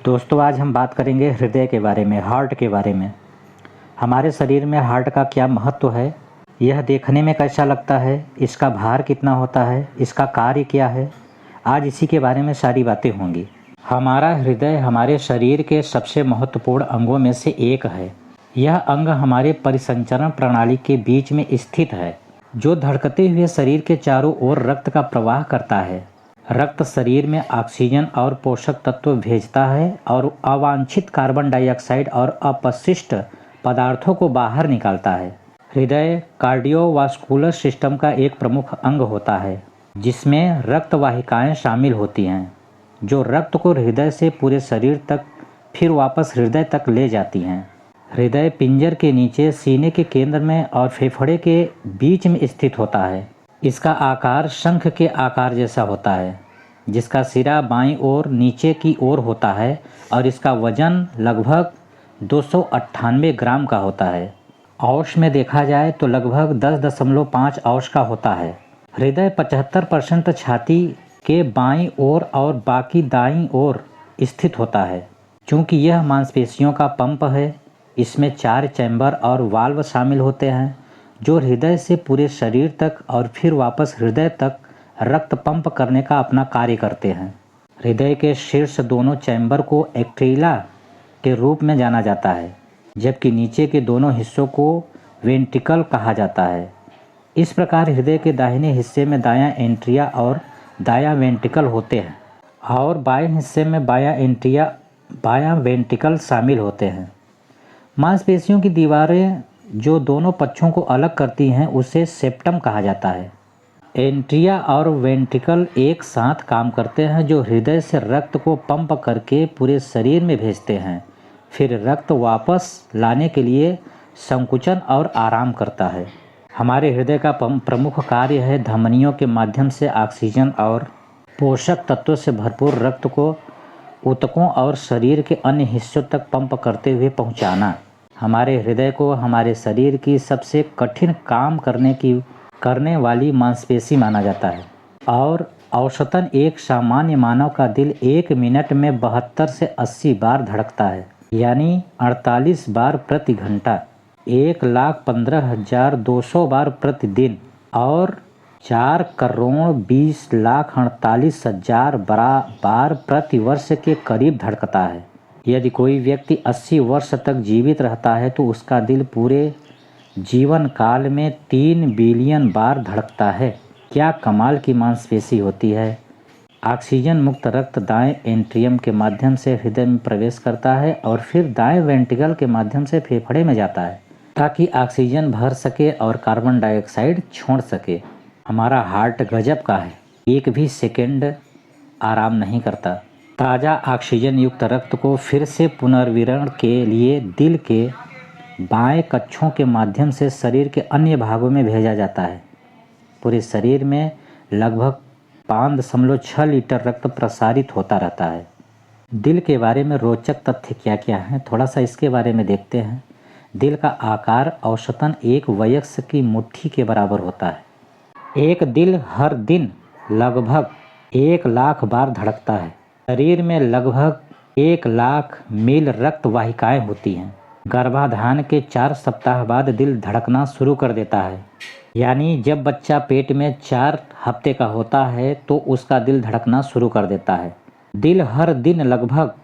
दोस्तों आज हम बात करेंगे हृदय के बारे में, हार्ट के बारे में। हमारे शरीर में हार्ट का क्या महत्व है, यह देखने में कैसा लगता है, इसका भार कितना होता है, इसका कार्य क्या है, आज इसी के बारे में सारी बातें होंगी। हमारा हृदय हमारे शरीर के सबसे महत्वपूर्ण अंगों में से एक है। यह अंग हमारे परिसंचरण प्रणाली के बीच में स्थित है, जो धड़कते हुए शरीर के चारों ओर रक्त का प्रवाह करता है। रक्त शरीर में ऑक्सीजन और पोषक तत्व भेजता है और अवांछित कार्बन डाइऑक्साइड और अपशिष्ट पदार्थों को बाहर निकालता है। हृदय कार्डियोवास्कुलर सिस्टम का एक प्रमुख अंग होता है, जिसमें रक्त वाहिकाएं शामिल होती हैं, जो रक्त को हृदय से पूरे शरीर तक फिर वापस हृदय तक ले जाती हैं। हृदय पिंजर के नीचे सीने के केंद्र में और फेफड़े के बीच में स्थित होता है। इसका आकार शंख के आकार जैसा होता है, जिसका सिरा बाईं ओर नीचे की ओर होता है और इसका वजन लगभग 298 ग्राम का होता है। औंस में देखा जाए तो लगभग 10.5 औंस का होता है। हृदय 75% छाती के बाईं ओर और बाकी दाईं ओर स्थित होता है। चूँकि यह मांसपेशियों का पंप है, इसमें 4 चैम्बर और वाल्व शामिल होते हैं, जो हृदय से पूरे शरीर तक और फिर वापस हृदय तक रक्त पंप करने का अपना कार्य करते हैं। हृदय के शीर्ष दोनों चैम्बर को एट्रिला के रूप में जाना जाता है, जबकि नीचे के दोनों हिस्सों को वेंट्रिकल कहा जाता है। इस प्रकार हृदय के दाहिने हिस्से में दायां एंट्रिया और दायां वेंट्रिकल होते हैं और बाएं हिस्से में बायां एंट्रिया बायां वेंट्रिकल शामिल होते हैं। मांसपेशियों की दीवारें जो दोनों पक्षों को अलग करती हैं, उसे सेप्टम कहा जाता है। एंट्रिया और वेंट्रिकल एक साथ काम करते हैं, जो हृदय से रक्त को पंप करके पूरे शरीर में भेजते हैं, फिर रक्त वापस लाने के लिए संकुचन और आराम करता है। हमारे हृदय का प्रमुख कार्य है धमनियों के माध्यम से ऑक्सीजन और पोषक तत्वों से भरपूर रक्त को ऊतकों और शरीर के अन्य हिस्सों तक पंप करते हुए पहुंचाना। हमारे हृदय को हमारे शरीर की सबसे कठिन काम करने वाली मांसपेशी माना जाता है और औसतन एक सामान्य मानव का दिल 1 मिनट में 72 से 80 बार धड़कता है, यानी 48 बार प्रति घंटा, 1,15,200 बार प्रतिदिन और 4,20,48,000 बार प्रति वर्ष के करीब धड़कता है। यदि कोई व्यक्ति 80 वर्ष तक जीवित रहता है तो उसका दिल पूरे जीवन काल में 3 बिलियन बार धड़कता है। क्या कमाल की मांसपेशी होती है। ऑक्सीजन मुक्त रक्त दाएं एंट्रियम के माध्यम से हृदय में प्रवेश करता है और फिर दाएं वेंट्रिकल के माध्यम से फेफड़े में जाता है, ताकि ऑक्सीजन भर सके और कार्बन डाइऑक्साइड छोड़ सके। हमारा हार्ट गजब का है, एक भी सेकंड आराम नहीं करता। ताज़ा ऑक्सीजन युक्त रक्त को फिर से पुनर्वितरण के लिए दिल के बाएं कक्षों के माध्यम से शरीर के अन्य भागों में भेजा जाता है। पूरे शरीर में लगभग 5.6 लीटर रक्त प्रसारित होता रहता है। दिल के बारे में रोचक तथ्य क्या क्या हैं, थोड़ा सा इसके बारे में देखते हैं। दिल का आकार औसतन एक वयस्क की मुट्ठी के बराबर होता है। एक दिल हर दिन लगभग 1 लाख बार धड़कता है। शरीर में लगभग 1 लाख मील रक्त वाहिकाएं होती हैं। गर्भाधान के 4 सप्ताह बाद दिल धड़कना शुरू कर देता है, यानी जब बच्चा पेट में 4 हफ्ते का होता है तो उसका दिल धड़कना शुरू कर देता है। दिल हर दिन लगभग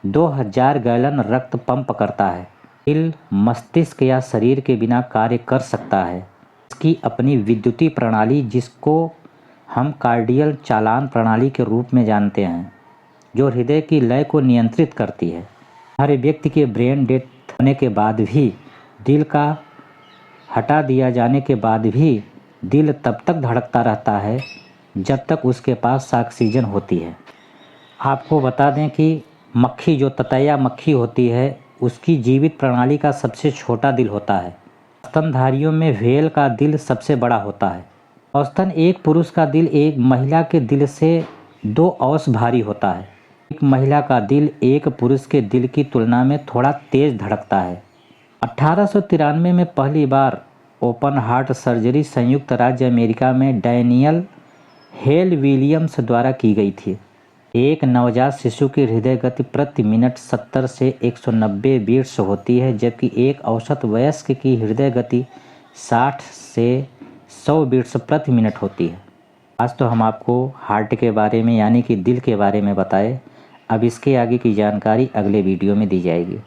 2000 गैलन रक्त पंप करता है। दिल मस्तिष्क या शरीर के बिना कार्य कर सकता है। इसकी अपनी विद्युतीय प्रणाली, जिसको हम कार्डियल चालन प्रणाली के रूप में जानते हैं, जो हृदय की लय को नियंत्रित करती है। हर व्यक्ति के ब्रेन डेथ होने के बाद भी, दिल का हटा दिया जाने के बाद भी दिल तब तक धड़कता रहता है जब तक उसके पास ऑक्सीजन होती है। आपको बता दें कि मक्खी, जो ततैया मक्खी होती है, उसकी जीवित प्रणाली का सबसे छोटा दिल होता है। स्तनधारियों में व्हेल का दिल सबसे बड़ा होता है। औसतन एक पुरुष का दिल एक महिला के दिल से 2 औंस भारी होता है। एक महिला का दिल एक पुरुष के दिल की तुलना में थोड़ा तेज धड़कता है। 1893 में पहली बार ओपन हार्ट सर्जरी संयुक्त राज्य अमेरिका में डैनियल हेल विलियम्स द्वारा की गई थी। एक नवजात शिशु की हृदय गति प्रति मिनट 70 से 190 बीट्स होती है, जबकि एक औसत वयस्क की हृदय गति 60 से 100 बीट्स प्रति मिनट होती है। आज तो हम आपको हार्ट के बारे में यानी कि दिल के बारे में बताए। अब इसके आगे की जानकारी अगले वीडियो में दी जाएगी।